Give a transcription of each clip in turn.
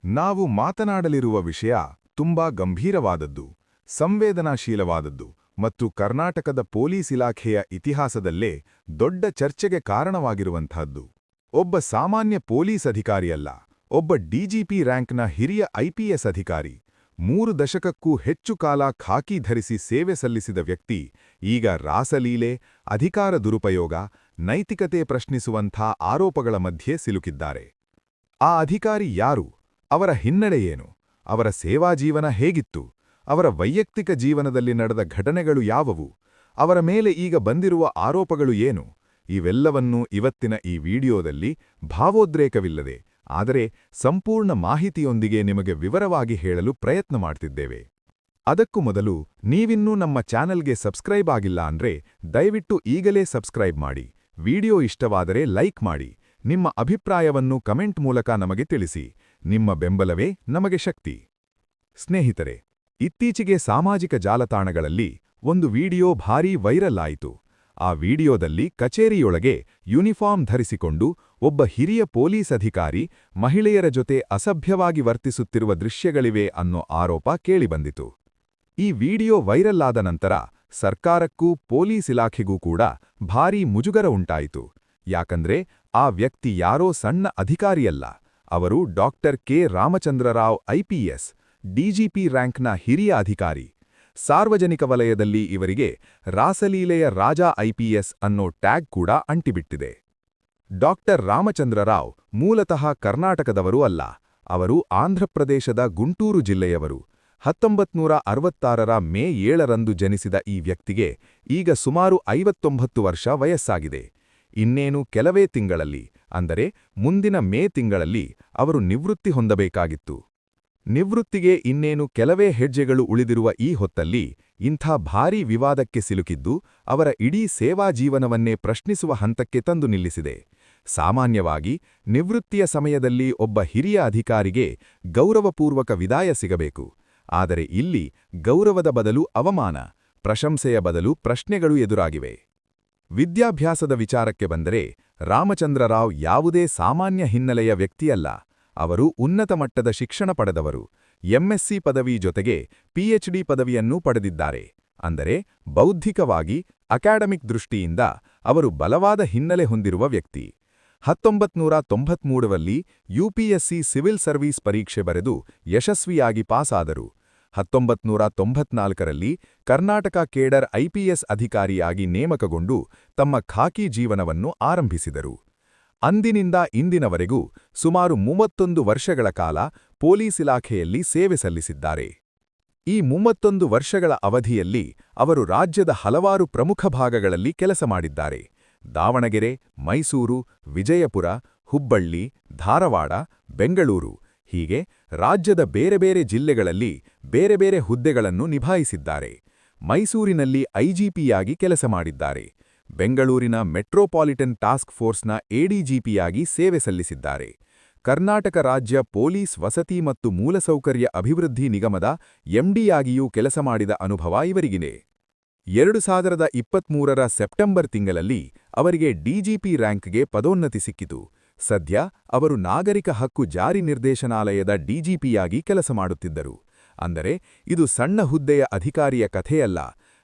ನಾವು ಮಾತನಾಡಲಿರುವ ವಿಷಯ ತುಂಬಾ ಗಂಭೀರವಾದದ್ದು, ಸಂವೇದನಾಶೀಲವಾದದ್ದು ಮತ್ತು ಕರ್ನಾಟಕದ ಪೊಲೀಸ್ ಇಲಾಖೆಯ ಇತಿಹಾಸದಲ್ಲೇ ದೊಡ್ಡ ಚರ್ಚೆಗೆ ಕಾರಣವಾಗಿರುವಂತಹದ್ದು. ಒಬ್ಬ ಸಾಮಾನ್ಯ ಪೊಲೀಸ್ ಅಧಿಕಾರಿಯಲ್ಲ, ಒಬ್ಬ ಡಿಜಿಪಿ ರ್ಯಾಂಕ್ನ ಹಿರಿಯ ಐಪಿಎಸ್ ಅಧಿಕಾರಿ, 3 ದಶಕಕ್ಕೂ ಹೆಚ್ಚು ಕಾಲ ಖಾಕಿ ಧರಿಸಿ ಸೇವೆ ಸಲ್ಲಿಸಿದ ವ್ಯಕ್ತಿ ಈಗ ರಾಸಲೀಲೆ, ಅಧಿಕಾರ ದುರುಪಯೋಗ, ನೈತಿಕತೆ ಪ್ರಶ್ನಿಸುವಂಥ ಆರೋಪಗಳ ಮಧ್ಯೆ ಸಿಲುಕಿದ್ದಾರೆ. ಆ ಅಧಿಕಾರಿ ಯಾರು? ಅವರ ಹಿನ್ನಡೆ ಏನು? ಅವರ ಸೇವಾ ಜೀವನ ಹೇಗಿತ್ತು? ಅವರ ವೈಯಕ್ತಿಕ ಜೀವನದಲ್ಲಿ ನಡೆದ ಘಟನೆಗಳು ಯಾವುವು? ಅವರ ಮೇಲೆ ಈಗ ಬಂದಿರುವ ಆರೋಪಗಳು ಏನು? ಇವೆಲ್ಲವನ್ನೂ ಇವತ್ತಿನ ಈ ವಿಡಿಯೋದಲ್ಲಿ ಭಾವೋದ್ರೇಕವಿಲ್ಲದೆ ಆದರೆ ಸಂಪೂರ್ಣ ಮಾಹಿತಿಯೊಂದಿಗೆ ನಿಮಗೆ ವಿವರವಾಗಿ ಹೇಳಲು ಪ್ರಯತ್ನ ಮಾಡ್ತಿದ್ದೇವೆ. ಅದಕ್ಕೂ ಮೊದಲು ನೀವಿನ್ನೂ ನಮ್ಮ ಚಾನೆಲ್ಗೆ ಸಬ್ಸ್ಕ್ರೈಬ್ ಆಗಿಲ್ಲ ಅಂದ್ರೆ ದಯವಿಟ್ಟು ಈಗಲೇ ಸಬ್ಸ್ಕ್ರೈಬ್ ಮಾಡಿ, ವಿಡಿಯೋ ಇಷ್ಟವಾದರೆ ಲೈಕ್ ಮಾಡಿ, ನಿಮ್ಮ ಅಭಿಪ್ರಾಯವನ್ನು ಕಮೆಂಟ್ ಮೂಲಕ ನಮಗೆ ತಿಳಿಸಿ. ನಿಮ್ಮ ಬೆಂಬಲವೇ ನಮಗೆ ಶಕ್ತಿ. ಸ್ನೇಹಿತರೆ, ಇತ್ತೀಚೆಗೆ ಸಾಮಾಜಿಕ ಜಾಲತಾಣಗಳಲ್ಲಿ ಒಂದು ವಿಡಿಯೋ ಭಾರೀ ವೈರಲ್ ಆಯಿತು. ಆ ವಿಡಿಯೋದಲ್ಲಿ ಕಚೇರಿಯೊಳಗೆ ಯೂನಿಫಾರ್ಮ್ ಧರಿಸಿಕೊಂಡು ಒಬ್ಬ ಹಿರಿಯ ಪೊಲೀಸ್ ಅಧಿಕಾರಿ ಮಹಿಳೆಯರ ಜೊತೆ ಅಸಭ್ಯವಾಗಿ ವರ್ತಿಸುತ್ತಿರುವ ದೃಶ್ಯಗಳಿವೆ ಅನ್ನೋ ಆರೋಪ ಕೇಳಿಬಂದಿತು. ಈ ವಿಡಿಯೋ ವೈರಲ್ ಆದ ನಂತರ ಸರ್ಕಾರಕ್ಕೂ ಪೊಲೀಸ್ ಇಲಾಖೆಗೂ ಕೂಡ ಭಾರೀ ಮುಜುಗರ ಉಂಟಾಯಿತು. ಯಾಕಂದ್ರೆ ಆ ವ್ಯಕ್ತಿ ಯಾರೋ ಸಣ್ಣ ಅಧಿಕಾರಿಯಲ್ಲ, ಅವರು doctor K Ramachandra Rao IPS, DGP ರ್ಯಾಂಕ್ನ ಹಿರಿಯ ಅಧಿಕಾರಿ. ಸಾರ್ವಜನಿಕ ವಲಯದಲ್ಲಿ ಇವರಿಗೆ ರಾಸಲೀಲೆಯ ರಾಜ ಐಪಿಎಸ್ ಅನ್ನೋ ಟ್ಯಾಗ್ ಕೂಡ ಅಂಟಿಬಿಟ್ಟಿದೆ. ಡಾಕ್ಟರ್ ರಾಮಚಂದ್ರರಾವ್ ಮೂಲತಃ ಕರ್ನಾಟಕದವರೂ ಅಲ್ಲ, ಅವರು ಆಂಧ್ರಪ್ರದೇಶದ ಗುಂಟೂರು ಜಿಲ್ಲೆಯವರು. 1966ರ ಮೇ 7ರಂದು ಜನಿಸಿದ ಈ ವ್ಯಕ್ತಿಗೆ ಈಗ ಸುಮಾರು 59 ವರ್ಷ ವಯಸ್ಸಾಗಿದೆ. ಇನ್ನೇನು ಕೆಲವೇ ತಿಂಗಳಲ್ಲಿ, ಅಂದರೆ ಮುಂದಿನ ಮೇ ತಿಂಗಳಲ್ಲಿ ಅವರು ನಿವೃತ್ತಿ ಹೊಂದಬೇಕಾಗಿತ್ತು. ನಿವೃತ್ತಿಗೆ ಇನ್ನೇನು ಕೆಲವೇ ಹೆಜ್ಜೆಗಳು ಉಳಿದಿರುವ ಈ ಹೊತ್ತಲ್ಲಿ ಇಂಥ ಭಾರೀ ವಿವಾದಕ್ಕೆ ಸಿಲುಕಿದ್ದು ಅವರ ಇಡೀ ಸೇವಾ ಜೀವನವನ್ನೇ ಪ್ರಶ್ನಿಸುವ ಹಂತಕ್ಕೆ ತಂದು ನಿಲ್ಲಿಸಿದೆ. ಸಾಮಾನ್ಯವಾಗಿ ನಿವೃತ್ತಿಯ ಸಮಯದಲ್ಲಿ ಒಬ್ಬ ಹಿರಿಯ ಅಧಿಕಾರಿಗೆ ಗೌರವಪೂರ್ವಕ ವಿದಾಯ ಸಿಗಬೇಕು. ಆದರೆ ಇಲ್ಲಿ ಗೌರವದ ಬದಲು ಅವಮಾನ, ಪ್ರಶಂಸೆಯ ಬದಲು ಪ್ರಶ್ನೆಗಳು ಎದುರಾಗಿವೆ. ವಿದ್ಯಾಭ್ಯಾಸದ ವಿಚಾರಕ್ಕೆ ಬಂದರೆ ರಾಮಚಂದ್ರರಾವ್ ಯಾವುದೇ ಸಾಮಾನ್ಯ ಹಿನ್ನೆಲೆಯ ವ್ಯಕ್ತಿಯಲ್ಲ. ಅವರು ಉನ್ನತ ಮಟ್ಟದ ಶಿಕ್ಷಣ ಪಡೆದವರು. ಎಂಎಸ್ಸಿ ಪದವಿ ಜೊತೆಗೆ ಪಿಎಚ್ಡಿ ಪದವಿಯನ್ನೂ ಪಡೆದಿದ್ದಾರೆ. ಅಂದರೆ ಬೌದ್ಧಿಕವಾಗಿ, ಅಕಾಡೆಮಿಕ್ ದೃಷ್ಟಿಯಿಂದ ಅವರು ಬಲವಾದ ಹಿನ್ನೆಲೆ ಹೊಂದಿರುವ ವ್ಯಕ್ತಿ. 1993ರಲ್ಲಿ ಯುಪಿಎಸ್ಸಿ ಸಿವಿಲ್ ಸರ್ವೀಸ್ ಪರೀಕ್ಷೆ ಬರೆದು ಯಶಸ್ವಿಯಾಗಿ ಪಾಸಾದರು. 1994ರಲ್ಲಿ ಕರ್ನಾಟಕ ಕೇಡರ್ ಐಪಿಎಸ್ ಅಧಿಕಾರಿಯಾಗಿ ನೇಮಕಗೊಂಡು ತಮ್ಮ ಖಾಕಿ ಜೀವನವನ್ನು ಆರಂಭಿಸಿದರು. ಅಂದಿನಿಂದ ಇಂದಿನವರೆಗೂ ಸುಮಾರು 31 ವರ್ಷಗಳ ಕಾಲ ಪೊಲೀಸ್ ಇಲಾಖೆಯಲ್ಲಿ ಸೇವೆ ಸಲ್ಲಿಸಿದ್ದಾರೆ. ಈ 31 ವರ್ಷಗಳ ಅವಧಿಯಲ್ಲಿ ಅವರು ರಾಜ್ಯದ ಹಲವಾರು ಪ್ರಮುಖ ಭಾಗಗಳಲ್ಲಿ ಕೆಲಸ ಮಾಡಿದ್ದಾರೆ. ದಾವಣಗೆರೆ, ಮೈಸೂರು, ವಿಜಯಪುರ, ಹುಬ್ಬಳ್ಳಿ, ಧಾರವಾಡ, ಬೆಂಗಳೂರು ಹೀಗೆ ರಾಜ್ಯದ ಬೇರೆ ಬೇರೆ ಜಿಲ್ಲೆಗಳಲ್ಲಿ ಬೇರೆ ಬೇರೆ ಹುದ್ದೆಗಳನ್ನು ನಿಭಾಯಿಸಿದ್ದಾರೆ. ಮೈಸೂರಿನಲ್ಲಿ ಐಜಿಪಿಯಾಗಿ ಕೆಲಸ ಮಾಡಿದ್ದಾರೆ. ಬೆಂಗಳೂರಿನ ಮೆಟ್ರೋಪಾಲಿಟನ್ ಟಾಸ್ಕ್ ಫೋರ್ಸ್ನ ಎಡಿಜಿಪಿಯಾಗಿ ಸೇವೆ ಸಲ್ಲಿಸಿದ್ದಾರೆ. ಕರ್ನಾಟಕ ರಾಜ್ಯ ಪೊಲೀಸ್ ವಸತಿ ಮತ್ತು ಮೂಲಸೌಕರ್ಯ ಅಭಿವೃದ್ಧಿ ನಿಗಮದ ಎಂಡಿಯಾಗಿಯೂ ಕೆಲಸ ಮಾಡಿದ ಅನುಭವ ಇವರಿಗಿದೆ. 2023ರ ಸೆಪ್ಟೆಂಬರ್ ತಿಂಗಳಲ್ಲಿ ಅವರಿಗೆ ಡಿಜಿಪಿ ರ್ಯಾಂಕ್ಗೆ ಪದೋನ್ನತಿ ಸಿಕ್ಕಿತು. ಸದ್ಯ ಅವರು ನಾಗರಿಕ ಹಕ್ಕು ಜಾರಿ ನಿರ್ದೇಶನಾಲಯದ ಡಿಜಿಪಿಯಾಗಿ ಕೆಲಸ ಮಾಡುತ್ತಿದ್ದರು. ಅಂದರೆ ಇದು ಸಣ್ಣ ಹುದ್ದೆಯ ಅಧಿಕಾರಿಯ ಕಥೆಯಲ್ಲ,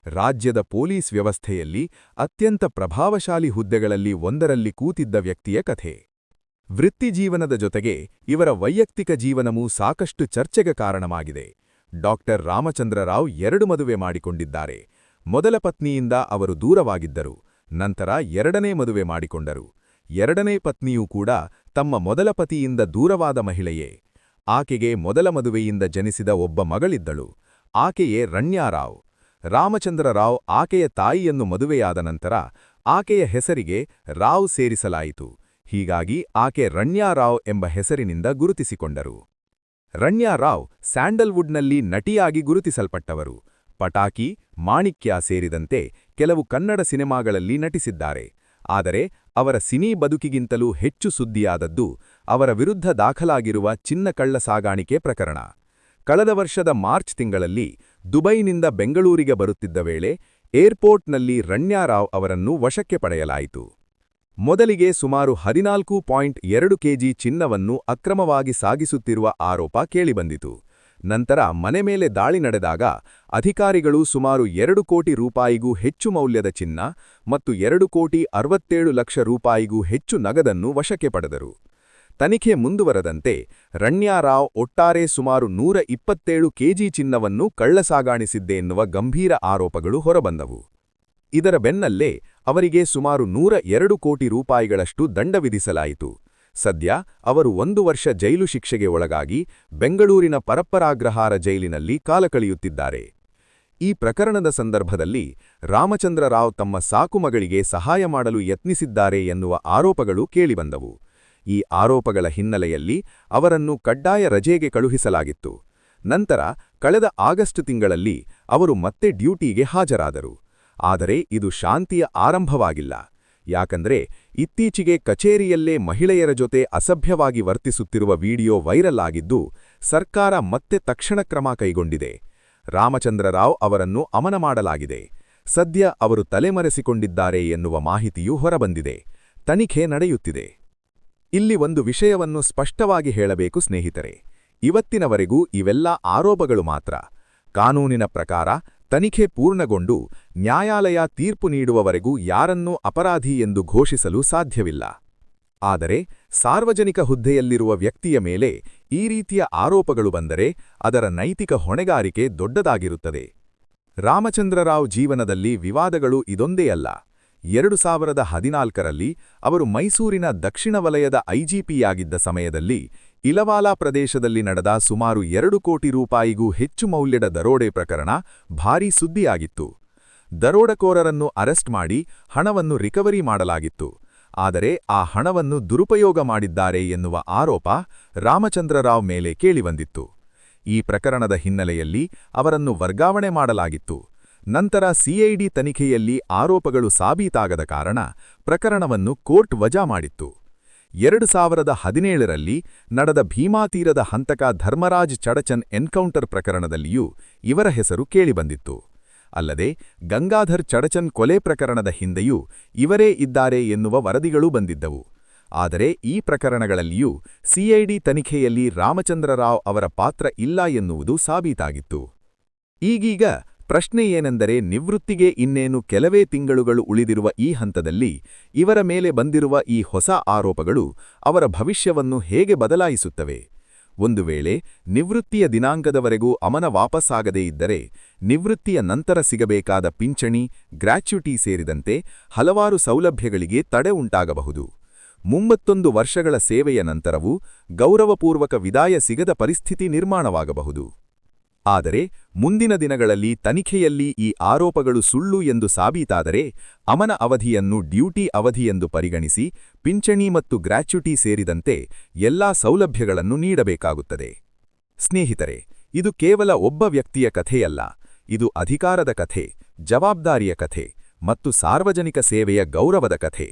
ರಾಜ್ಯದ ಪೊಲೀಸ್ ವ್ಯವಸ್ಥೆಯಲ್ಲಿ ಅತ್ಯಂತ ಪ್ರಭಾವಶಾಲಿ ಹುದ್ದೆಗಳಲ್ಲಿ ಒಂದರಲ್ಲಿ ಕೂತಿದ್ದ ವ್ಯಕ್ತಿಯ ಕಥೆ. ವೃತ್ತಿಜೀವನದ ಜೊತೆಗೆ ಇವರ ವೈಯಕ್ತಿಕ ಜೀವನವೂ ಸಾಕಷ್ಟು ಚರ್ಚೆಗೆ ಕಾರಣವಾಗಿದೆ. ಡಾಕ್ಟರ್ ರಾಮಚಂದ್ರರಾವ್ 2 ಮದುವೆ ಮಾಡಿಕೊಂಡಿದ್ದಾರೆ. ಮೊದಲ ಪತ್ನಿಯಿಂದ ಅವರು ದೂರವಾಗಿದ್ದರು. ನಂತರ 2ನೇ ಮದುವೆ ಮಾಡಿಕೊಂಡರು. 2ನೇ ಪತ್ನಿಯೂ ಕೂಡ ತಮ್ಮ ಮೊದಲ ಪತಿಯಿಂದ ದೂರವಾದ ಮಹಿಳೆಯೇ. ಆಕೆಗೆ ಮೊದಲ ಮದುವೆಯಿಂದ ಜನಿಸಿದ ಒಬ್ಬ ಮಗಳಿದ್ದಳು. ಆಕೆಯೇ ರಣ್ಯಾರಾವ್. ರಾಮಚಂದ್ರರಾವ್ ಆಕೆಯ ತಾಯಿಯನ್ನು ಮದುವೆಯಾದ ನಂತರ ಆಕೆಯ ಹೆಸರಿಗೆ ರಾವ್ ಸೇರಿಸಲಾಯಿತು. ಹೀಗಾಗಿ ಆಕೆ ರಣ್ಯಾರಾವ್ ಎಂಬ ಹೆಸರಿನಿಂದ ಗುರುತಿಸಿಕೊಂಡರು. ರಣ್ಯಾರಾವ್ ಸ್ಯಾಂಡಲ್ವುಡ್ನಲ್ಲಿ ನಟಿಯಾಗಿ ಗುರುತಿಸಲ್ಪಟ್ಟವರು. ಪಟಾಕಿ, ಮಾಣಿಕ್ಯ ಸೇರಿದಂತೆ ಕೆಲವು ಕನ್ನಡ ಸಿನಿಮಾಗಳಲ್ಲಿ ನಟಿಸಿದ್ದಾರೆ. ಆದರೆ ಅವರ ಸಿನಿ ಬದುಕಿಗಿಂತಲೂ ಹೆಚ್ಚು ಸುದ್ದಿಯಾದದ್ದು ಅವರ ವಿರುದ್ಧ ದಾಖಲಾಗಿರುವ ಚಿನ್ನ ಕಳ್ಳ ಸಾಗಾಣಿಕೆ ಪ್ರಕರಣ. ಕಳೆದ ವರ್ಷದ ಮಾರ್ಚ್ ತಿಂಗಳಲ್ಲಿ ದುಬೈನಿಂದ ಬೆಂಗಳೂರಿಗೆ ಬರುತ್ತಿದ್ದ ವೇಳೆ ಏರ್ಪೋರ್ಟ್ನಲ್ಲಿ ರಣ್ಯಾರಾವ್ ಅವರನ್ನು ವಶಕ್ಕೆ ಪಡೆಯಲಾಯಿತು. ಮೊದಲಿಗೆ ಸುಮಾರು 14.2 ಕೆಜಿ ಚಿನ್ನವನ್ನು ಅಕ್ರಮವಾಗಿ ಸಾಗಿಸುತ್ತಿರುವ ಆರೋಪ ಕೇಳಿಬಂದಿತು. ನಂತರ ಮನೆ ಮೇಲೆ ದಾಳಿ ನಡೆದಾಗ ಅಧಿಕಾರಿಗಳು ಸುಮಾರು 2 ಕೋಟಿ ರೂಪಾಯಿಗೂ ಹೆಚ್ಚು ಮೌಲ್ಯದ ಚಿನ್ನ ಮತ್ತು 2,67,00,000 ರೂಪಾಯಿಗೂ ಹೆಚ್ಚು ನಗದನ್ನು ವಶಕ್ಕೆ ಪಡೆದರು. ತನಿಖೆ ಮುಂದುವರೆದಂತೆ ರಣ್ಯಾರಾವ್ ಒಟ್ಟಾರೆ ಸುಮಾರು 127 ಕೆಜಿ ಚಿನ್ನವನ್ನು ಕಳ್ಳಸಾಗಾಣಿಸಿದ್ದೆನ್ನುವ ಗಂಭೀರ ಆರೋಪಗಳು ಹೊರಬಂದವು. ಇದರ ಬೆನ್ನಲ್ಲೇ ಅವರಿಗೆ ಸುಮಾರು 102 ಕೋಟಿ ರೂಪಾಯಿಗಳಷ್ಟು ದಂಡ ವಿಧಿಸಲಾಯಿತು. ಸದ್ಯ ಅವರು 1 ವರ್ಷ ಜೈಲು ಶಿಕ್ಷೆಗೆ ಒಳಗಾಗಿ ಬೆಂಗಳೂರಿನ ಪರಪ್ಪರಾಗ್ರಹಾರ ಜೈಲಿನಲ್ಲಿ ಕಾಲ ಕಳೆಯುತ್ತಿದ್ದಾರೆ. ಈ ಪ್ರಕರಣದ ಸಂದರ್ಭದಲ್ಲಿ ರಾಮಚಂದ್ರ ರಾವ್ ತಮ್ಮ ಸಾಕು ಮಗಳಿಗೆ ಸಹಾಯ ಮಾಡಲು ಯತ್ನಿಸಿದ್ದಾರೆ ಎನ್ನುವ ಆರೋಪಗಳು ಕೇಳಿಬಂದವು. ಈ ಆರೋಪಗಳ ಹಿನ್ನೆಲೆಯಲ್ಲಿ ಅವರನ್ನು ಕಡ್ಡಾಯ ರಜೆಗೆ ಕಳುಹಿಸಲಾಗಿತ್ತು. ನಂತರ ಕಳೆದ ಆಗಸ್ಟ್ ತಿಂಗಳಲ್ಲಿ ಅವರು ಮತ್ತೆ ಡ್ಯೂಟಿಗೆ ಹಾಜರಾದರು. ಆದರೆ ಇದು ಶಾಂತಿಯ ಆರಂಭವಾಗಿಲ್ಲ. ಯಾಕಂದ್ರೆ ಇತ್ತೀಚೆಗೆ ಕಚೇರಿಯಲ್ಲೇ ಮಹಿಳೆಯರ ಜೊತೆ ಅಸಭ್ಯವಾಗಿ ವರ್ತಿಸುತ್ತಿರುವ ವಿಡಿಯೋ ವೈರಲ್ ಆಗಿದ್ದು ಸರ್ಕಾರ ಮತ್ತೆ ತಕ್ಷಣ ಕ್ರಮ ಕೈಗೊಂಡಿದೆ. ರಾಮಚಂದ್ರ ರಾವ್ ಅವರನ್ನು ಅಮನ ಮಾಡಲಾಗಿದೆ. ಸದ್ಯ ಅವರು ತಲೆಮರೆಸಿಕೊಂಡಿದ್ದಾರೆ ಎನ್ನುವ ಮಾಹಿತಿಯೂ ಹೊರಬಂದಿದೆ. ತನಿಖೆ ನಡೆಯುತ್ತಿದೆ. ಇಲ್ಲಿ ಒಂದು ವಿಷಯವನ್ನು ಸ್ಪಷ್ಟವಾಗಿ ಹೇಳಬೇಕು ಸ್ನೇಹಿತರೆ. ಇವತ್ತಿನವರೆಗೂ ಇವೆಲ್ಲ ಆರೋಪಗಳು ಮಾತ್ರ. ಕಾನೂನಿನ ಪ್ರಕಾರ ತನಿಖೆ ಪೂರ್ಣಗೊಂಡು ನ್ಯಾಯಾಲಯ ತೀರ್ಪು ನೀಡುವವರೆಗೂ ಯಾರನ್ನೂ ಅಪರಾಧಿ ಎಂದು ಘೋಷಿಸಲು ಸಾಧ್ಯವಿಲ್ಲ. ಆದರೆ ಸಾರ್ವಜನಿಕ ಹುದ್ದೆಯಲ್ಲಿರುವ ವ್ಯಕ್ತಿಯ ಮೇಲೆ ಈ ರೀತಿಯ ಆರೋಪಗಳು ಬಂದರೆ ಅದರ ನೈತಿಕ ಹೊಣೆಗಾರಿಕೆ ದೊಡ್ಡದಾಗಿರುತ್ತದೆ. ರಾಮಚಂದ್ರ ರಾವ್ ಜೀವನದಲ್ಲಿ ವಿವಾದಗಳು ಇದೊಂದೇ ಅಲ್ಲ. 2014ರಲ್ಲಿ ಅವರು ಮೈಸೂರಿನ ದಕ್ಷಿಣ ವಲಯದ ಐಜಿಪಿಯಾಗಿದ್ದ ಸಮಯದಲ್ಲಿ ಇಲವಾಲಾ ಪ್ರದೇಶದಲ್ಲಿ ನಡೆದ ಸುಮಾರು 2 ಕೋಟಿ ರೂಪಾಯಿಗೂ ಹೆಚ್ಚು ಮೌಲ್ಯದ ದರೋಡೆ ಪ್ರಕರಣ ಭಾರೀ ಸುದ್ದಿಯಾಗಿತ್ತು. ದರೋಡೆಕೋರರನ್ನು ಅರೆಸ್ಟ್ ಮಾಡಿ ಹಣವನ್ನು ರಿಕವರಿ ಮಾಡಲಾಗಿತ್ತು. ಆದರೆ ಆ ಹಣವನ್ನು ದುರುಪಯೋಗ ಮಾಡಿದ್ದಾರೆ ಎನ್ನುವ ಆರೋಪ ರಾಮಚಂದ್ರ ರಾವ್ ಮೇಲೆ ಕೇಳಿಬಂದಿತ್ತು. ಈ ಪ್ರಕರಣದ ಹಿನ್ನೆಲೆಯಲ್ಲಿ ಅವರನ್ನು ವರ್ಗಾವಣೆ ಮಾಡಲಾಗಿತ್ತು. ನಂತರ ಸಿಐಡಿ ತನಿಖೆಯಲ್ಲಿ ಆರೋಪಗಳು ಸಾಬೀತಾಗದ ಕಾರಣ ಪ್ರಕರಣವನ್ನು ಕೋರ್ಟ್ ವಜಾ ಮಾಡಿತ್ತು. 2017ರಲ್ಲಿ ನಡೆದ ಭೀಮಾತೀರದ ಹಂತಕ ಧರ್ಮರಾಜ್ ಚಡಚನ್ ಎನ್ಕೌಂಟರ್ ಪ್ರಕರಣದಲ್ಲಿಯೂ ಇವರ ಹೆಸರು ಕೇಳಿಬಂದಿತ್ತು. ಅಲ್ಲದೆ ಗಂಗಾಧರ್ ಚಡಚನ್ ಕೊಲೆ ಪ್ರಕರಣದ ಹಿಂದೆಯೂ ಇವರೇ ಇದ್ದಾರೆ ಎನ್ನುವ ವರದಿಗಳೂ ಬಂದಿದ್ದವು. ಆದರೆ ಈ ಪ್ರಕರಣಗಳಲ್ಲಿಯೂ ಸಿಐಡಿ ತನಿಖೆಯಲ್ಲಿ ರಾಮಚಂದ್ರ ರಾವ್ ಅವರ ಪಾತ್ರ ಇಲ್ಲ ಎನ್ನುವುದು ಸಾಬೀತಾಗಿತ್ತು. ಈಗೀಗ ಪ್ರಶ್ನೆ ಏನೆಂದರೆ, ನಿವೃತ್ತಿಗೆ ಇನ್ನೇನು ಕೆಲವೇ ತಿಂಗಳುಗಳು ಉಳಿದಿರುವ ಈ ಹಂತದಲ್ಲಿ ಇವರ ಮೇಲೆ ಬಂದಿರುವ ಈ ಹೊಸ ಆರೋಪಗಳು ಅವರ ಭವಿಷ್ಯವನ್ನು ಹೇಗೆ ಬದಲಾಯಿಸುತ್ತವೆ? ಒಂದು ವೇಳೆ ನಿವೃತ್ತಿಯ ದಿನಾಂಕದವರೆಗೂ ಅಮನ ವಾಪಸ್ಸಾಗದೇ ಇದ್ದರೆ ನಿವೃತ್ತಿಯ ನಂತರ ಸಿಗಬೇಕಾದ ಪಿಂಚಣಿ, ಗ್ರ್ಯಾಚ್ಯುಟಿ ಸೇರಿದಂತೆ ಹಲವಾರು ಸೌಲಭ್ಯಗಳಿಗೆ ತಡೆ ಉಂಟಾಗಬಹುದು. 31 ವರ್ಷಗಳ ಸೇವೆಯ ನಂತರವೂ ಗೌರವಪೂರ್ವಕ ವಿದಾಯ ಸಿಗದ ಪರಿಸ್ಥಿತಿ ನಿರ್ಮಾಣವಾಗಬಹುದು. ಆದರೆ ಮುಂದಿನ ದಿನಗಳಲ್ಲಿ ತನಿಖೆಯಲ್ಲಿ ಈ ಆರೋಪಗಳು ಸುಳ್ಳು ಎಂದು ಸಾಬೀತಾದರೆ ಅಮನ ಅವಧಿಯನ್ನು ಡ್ಯೂಟಿ ಅವಧಿಯೆಂದು ಪರಿಗಣಿಸಿ ಪಿಂಚಣಿ ಮತ್ತು ಗ್ರ್ಯಾಚ್ಯುಟಿ ಸೇರಿದಂತೆ ಎಲ್ಲಾ ಸೌಲಭ್ಯಗಳನ್ನು ನೀಡಬೇಕಾಗುತ್ತದೆ. ಸ್ನೇಹಿತರೆ, ಇದು ಕೇವಲ ಒಬ್ಬ ವ್ಯಕ್ತಿಯ ಕಥೆಯಲ್ಲ. ಇದು ಅಧಿಕಾರದ ಕಥೆ, ಜವಾಬ್ದಾರಿಯ ಕಥೆ ಮತ್ತು ಸಾರ್ವಜನಿಕ ಸೇವೆಯ ಗೌರವದ ಕಥೆ.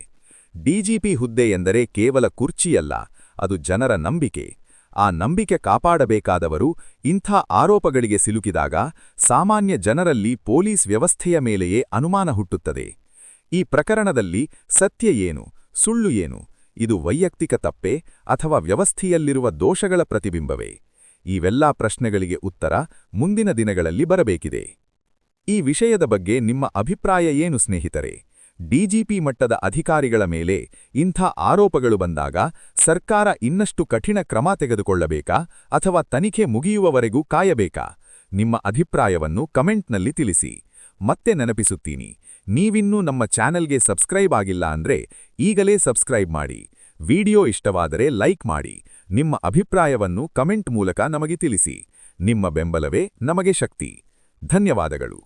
ಡಿಜಿಪಿ ಹುದ್ದೆ ಎಂದರೆ ಕೇವಲ ಕುರ್ಚಿಯಲ್ಲ, ಅದು ಜನರ ನಂಬಿಕೆ. ಆ ನಂಬಿಕೆ ಕಾಪಾಡಬೇಕಾದವರು ಇಂಥ ಆರೋಪಗಳಿಗೆ ಸಿಲುಕಿದಾಗ ಸಾಮಾನ್ಯ ಜನರಲ್ಲಿ ಪೊಲೀಸ್ ವ್ಯವಸ್ಥೆಯ ಮೇಲೆಯೇ ಅನುಮಾನ ಹುಟ್ಟುತ್ತದೆ. ಈ ಪ್ರಕರಣದಲ್ಲಿ ಸತ್ಯ ಏನು, ಸುಳ್ಳು ಏನು? ಇದು ವೈಯಕ್ತಿಕ ತಪ್ಪೇ ಅಥವಾ ವ್ಯವಸ್ಥೆಯಲ್ಲಿರುವ ದೋಷಗಳ ಪ್ರತಿಬಿಂಬವೇ? ಇವೆಲ್ಲಾ ಪ್ರಶ್ನೆಗಳಿಗೆ ಉತ್ತರ ಮುಂದಿನ ದಿನಗಳಲ್ಲಿ ಬರಬೇಕಿದೆ. ಈ ವಿಷಯದ ಬಗ್ಗೆ ನಿಮ್ಮ ಅಭಿಪ್ರಾಯ ಏನು ಸ್ನೇಹಿತರೆ? ಡಿಜಿಪಿ ಮಟ್ಟದ ಅಧಿಕಾರಿಗಳ ಮೇಲೆ ಇಂಥ ಆರೋಪಗಳು ಬಂದಾಗ ಸರ್ಕಾರ ಇನ್ನಷ್ಟು ಕಠಿಣ ಕ್ರಮ ತೆಗೆದುಕೊಳ್ಳಬೇಕಾ ಅಥವಾ ತನಿಖೆ ಮುಗಿಯುವವರೆಗೂ ಕಾಯಬೇಕಾ? ನಿಮ್ಮ ಅಭಿಪ್ರಾಯವನ್ನು ಕಮೆಂಟ್ನಲ್ಲಿ ತಿಳಿಸಿ. ಮತ್ತೆ ನೆನಪಿಸುತ್ತೀನಿ, ನೀವಿನ್ನೂ ನಮ್ಮ ಚಾನೆಲ್ಗೆ ಸಬ್ಸ್ಕ್ರೈಬ್ ಆಗಿಲ್ಲ ಅಂದ್ರೆ ಈಗಲೇ ಸಬ್ಸ್ಕ್ರೈಬ್ ಮಾಡಿ. ವಿಡಿಯೋ ಇಷ್ಟವಾದರೆ ಲೈಕ್ ಮಾಡಿ. ನಿಮ್ಮ ಅಭಿಪ್ರಾಯವನ್ನು ಕಮೆಂಟ್ ಮೂಲಕ ನಮಗೆ ತಿಳಿಸಿ. ನಿಮ್ಮ ಬೆಂಬಲವೇ ನಮಗೆ ಶಕ್ತಿ. ಧನ್ಯವಾದಗಳು.